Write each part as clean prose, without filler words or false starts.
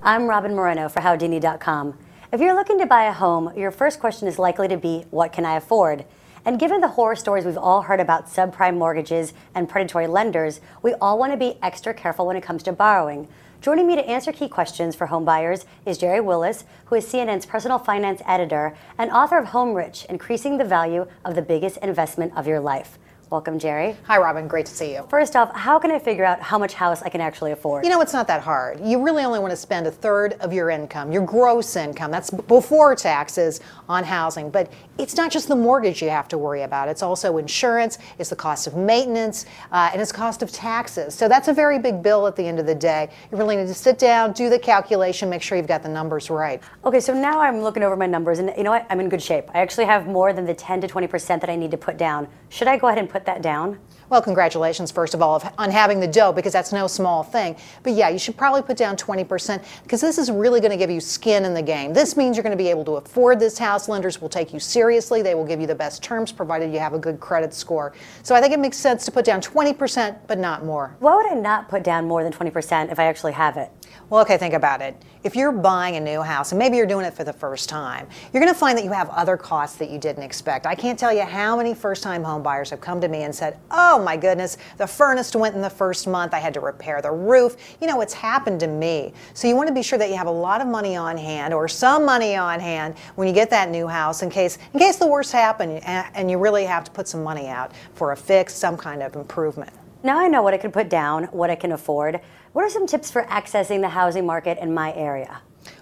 I'm Robin Moreno for Howdini.com. If you're looking to buy a home, your first question is likely to be, what can I afford? And given the horror stories we've all heard about subprime mortgages and predatory lenders, we all want to be extra careful when it comes to borrowing. Joining me to answer key questions for home buyers is Jerry Willis, who is CNN's personal finance editor and author of Home Rich, Increasing the Value of the Biggest Investment of Your Life. Welcome, Jerry. Hi, Robin. Great to see you. First off, how can I figure out how much house I can actually afford? You know, it's not that hard. You really only want to spend a third of your income, your gross income, that's before taxes, on housing. But it's not just the mortgage you have to worry about. It's also insurance, it's the cost of maintenance, and it's cost of taxes. So that's a very big bill at the end of the day. You really need to sit down, do the calculation, make sure you've got the numbers right. Okay, so now I'm looking over my numbers, and you know what? I'm in good shape. I actually have more than the 10 to 20% that I need to put down. Should I go ahead and put that down? Well, congratulations, first of all, on having the dough, because that's no small thing. But yeah, you should probably put down 20%, because this is really going to give you skin in the game. This means you're going to be able to afford this house. Lenders will take you seriously. They will give you the best terms, provided you have a good credit score. So I think it makes sense to put down 20%, but not more. Why would I not put down more than 20% if I actually have it? Well, okay, think about it. If you're buying a new house, and maybe you're doing it for the first time, you're going to find that you have other costs that you didn't expect. I can't tell you how many first-time home buyers have come to me and said, oh my goodness, the furnace went in the first month, I had to repair the roof. You know, it's happened to me. So you want to be sure that you have a lot of money on hand, or some money on hand, when you get that new house, in case the worst happens and you really have to put some money out for a fix, some kind of improvement. Now I know what I can put down, what I can afford. What are some tips for accessing the housing market in my area?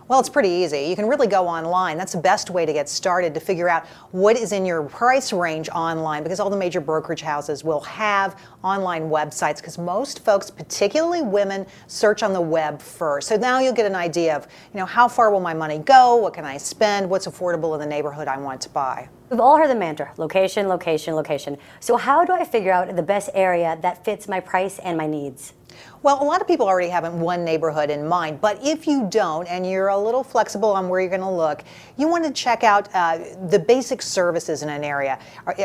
Well, it's pretty easy. You can really go online. That's the best way to get started, to figure out what is in your price range online, because all the major brokerage houses will have online websites, because most folks, particularly women, search on the web first. So now you'll get an idea of, you know, how far will my money go? What can I spend? What's affordable in the neighborhood I want to buy? We've all heard the mantra, location, location, location. So how do I figure out the best area that fits my price and my needs? Well, a lot of people already have one neighborhood in mind, but if you don't, and you're a little flexible on where you're going to look, you want to check out the basic services in an area.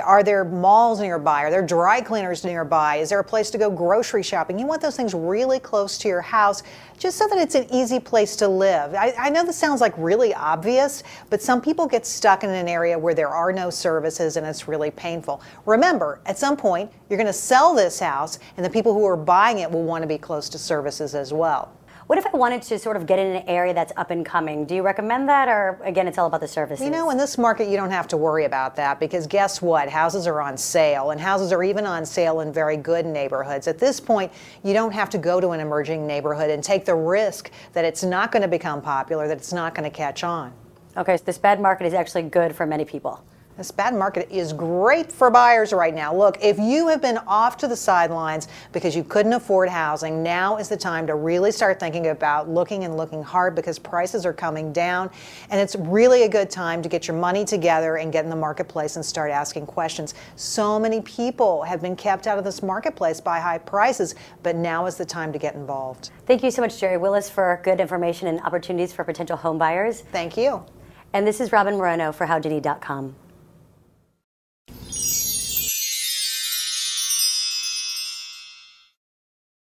Are there malls nearby? Are there dry cleaners nearby? Is there a place to go grocery shopping? You want those things really close to your house, just so that it's an easy place to live. I know this sounds like really obvious, but some people get stuck in an area where there are no services, and it's really painful. Remember, at some point, you're going to sell this house, and the people who are buying it will want to be close to services as well. What if I wanted to sort of get in an area that's up and coming? Do you recommend that, or again, it's all about the services? You know, in this market, you don't have to worry about that, because guess what? Houses are on sale, and houses are even on sale in very good neighborhoods. At this point, you don't have to go to an emerging neighborhood and take the risk that it's not going to become popular, that it's not going to catch on. Okay, so this bad market is actually good for many people. This bad market is great for buyers right now. Look, if you have been off to the sidelines because you couldn't afford housing, now is the time to really start thinking about looking hard, because prices are coming down, and it's really a good time to get your money together and get in the marketplace and start asking questions. So many people have been kept out of this marketplace by high prices, but now is the time to get involved. Thank you so much, Jerry Willis, for good information and opportunities for potential home buyers. Thank you. And this is Robin Moreno for Howdini.com.